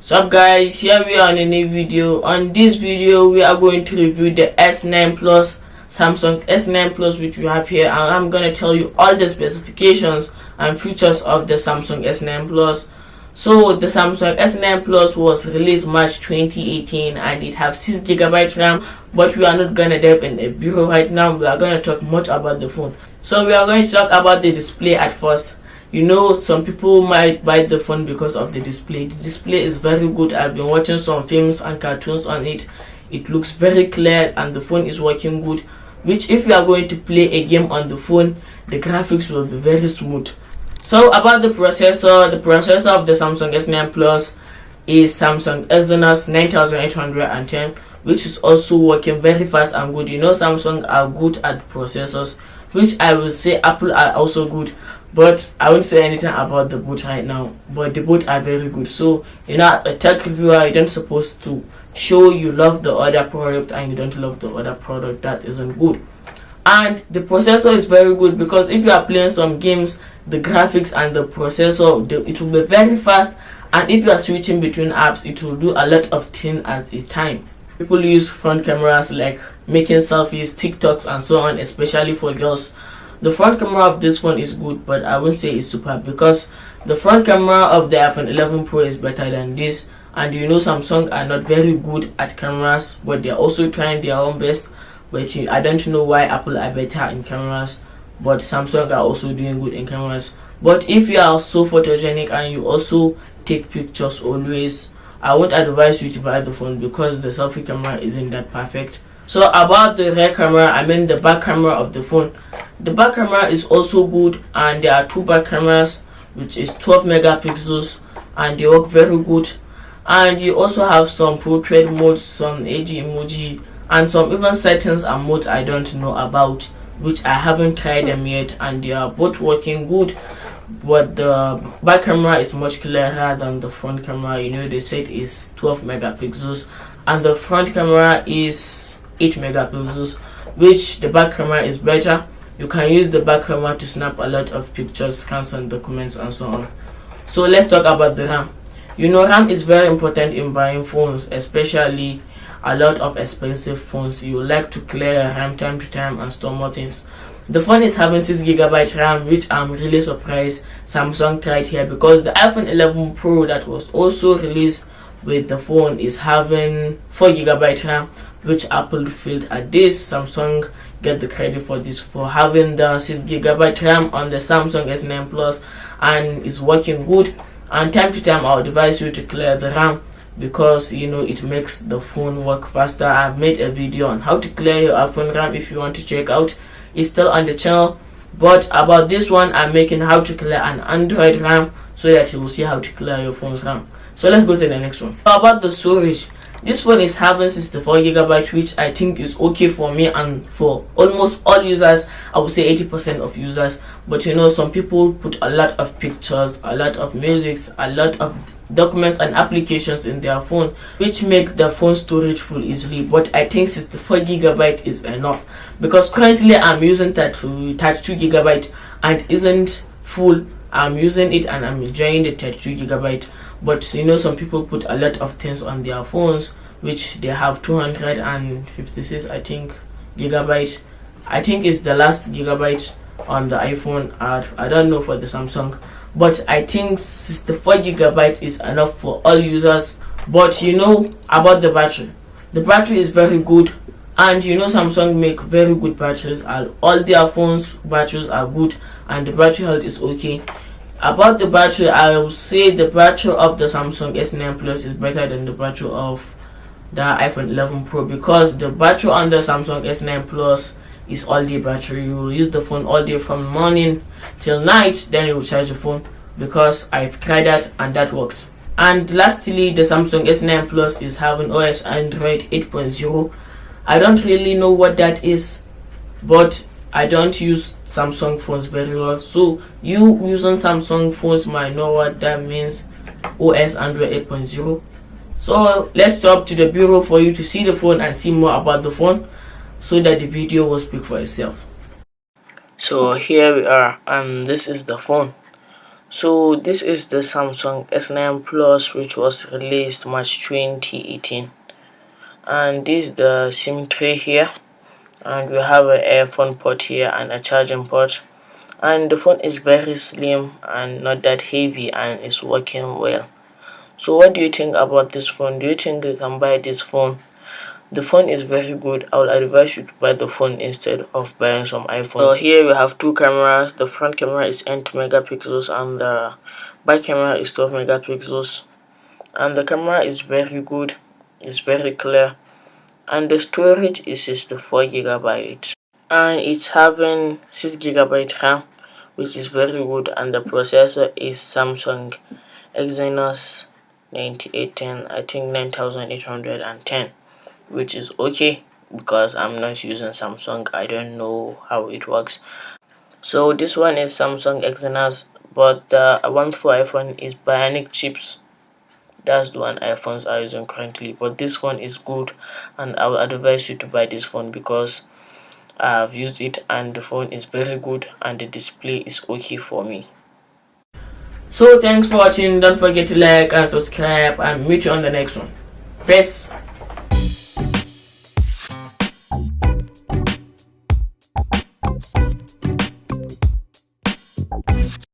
So up guys, here we are on a new video. On this video we are going to review the S9 Plus, Samsung S9 Plus, which we have here, and I'm going to tell you all the specifications and features of the Samsung S9 Plus. So the Samsung S9 Plus was released March 2018 and it has 6GB RAM, but we are not going to dive in a bureau right now. We are going to talk much about the phone. So we are going to talk about the display at first. You know, some people might buy the phone because of the display. The display is very good. I've been watching some films and cartoons on it. It looks very clear and the phone is working good, which if you are going to play a game on the phone, the graphics will be very smooth. So about the processor of the Samsung S9 Plus is Samsung Exynos 9810, which is also working very fast and good. You know, Samsung are good at processors, which I will say Apple are also good, but I won't say anything about the both right now. But the both are very good. So you know, as a tech reviewer, you don't supposed to show you love the other product and you don't love the other product. That isn't good. And the processor is very good because if you are playing some games, the graphics and the processor, it will be very fast, and if you are switching between apps, it will do a lot of things at a time. People use front cameras like making selfies, TikToks and so on, especially for girls. The front camera of this phone is good, but I won't say it's super because the front camera of the iPhone 11 Pro is better than this. And you know, Samsung are not very good at cameras, but they are also trying their own best. But I don't know why Apple are better in cameras, but Samsung are also doing good in cameras. But if you are so photogenic and you also take pictures always, I won't advise you to buy the phone because the selfie camera isn't that perfect. So about the rear camera, I mean the back camera of the phone. The back camera is also good, and there are two back cameras, which is 12 megapixels, and they work very good. And you also have some portrait modes, some AG emoji, and some even settings and modes I don't know about, which I haven't tried them yet, and they are both working good. But the back camera is much clearer than the front camera. You know, they said is 12 megapixels and the front camera is 8 megapixels, which the back camera is better. You can use the back camera to snap a lot of pictures, scan some documents and so on. So let's talk about the RAM. You know, RAM is very important in buying phones, especially a lot of expensive phones. You like to clear your RAM time to time and store more things. The phone is having 6GB RAM, which I'm really surprised Samsung tried here, because the iPhone 11 Pro that was also released with the phone is having 4GB RAM, which Apple failed at this. Samsung get the credit for this, for having the 6GB RAM on the Samsung S9 Plus, and it's working good. And time to time I'll advise you to clear the RAM, because you know it makes the phone work faster. I've made a video on how to clear your iPhone RAM. If you want to check out, it's still on the channel. But about this one, I'm making how to clear an Android RAM, so that you will see how to clear your phone's RAM. So let's go to the next one. About the storage, this phone is having 64GB, which I think is okay for me and for almost all users. I would say 80% of users. But you know, some people put a lot of pictures, a lot of music, a lot of documents and applications in their phone, which make the phone storage full easily. But I think 64GB is enough, because currently I'm using 32GB and isn't full. I'm using it and I'm enjoying the 32GB. But you know, some people put a lot of things on their phones, which they have 256 I think gigabyte. I think it's the last gigabyte on the iPhone. I don't know for the Samsung, but I think 64GB is enough for all users. But you know, about the battery is very good, and you know, Samsung make very good batteries. All their phones batteries are good, and the battery health is okay. About the battery, I will say the battery of the Samsung S9 Plus is better than the battery of the iPhone 11 Pro, because the battery on the Samsung S9 Plus is all day battery. You will use the phone all day from morning till night, then you will charge the phone, because I've tried that and that works. And lastly, the Samsung S9 Plus is having OS Android 8.0. I don't really know what that is, but I don't use Samsung phones very well, so you using Samsung phones might know what that means, OS Android 8.0. So let's jump to the bureau for you to see the phone and see more about the phone, so that the video will speak for itself. So here we are, and this is the phone. So this is the Samsung S9 Plus, which was released March 2018, and this is the SIM tray here, and we have an earphone port here and a charging port, and the phone is very slim and not that heavy and is working well. So what do you think about this phone? Do you think you can buy this phone? The phone is very good. I will advise you to buy the phone instead of buying some iPhones. So here we have two cameras. The front camera is 8 megapixels and the back camera is 12 megapixels. And the camera is very good. It's very clear. And the storage is 64 gigabytes. And it's having 6 gigabyte RAM, which is very good. And the processor is Samsung Exynos 9810, I think 9810, which is okay because I'm not using Samsung. I don't know how it works. So this one is Samsung Exynos, but the one for iPhone is Bionic chips. That's the one iPhones are using currently, but this one is good, and I would advise you to buy this phone because I've used it and the phone is very good and the display is okay for me. So thanks for watching. Don't forget to like and subscribe, and meet you on the next one. Peace.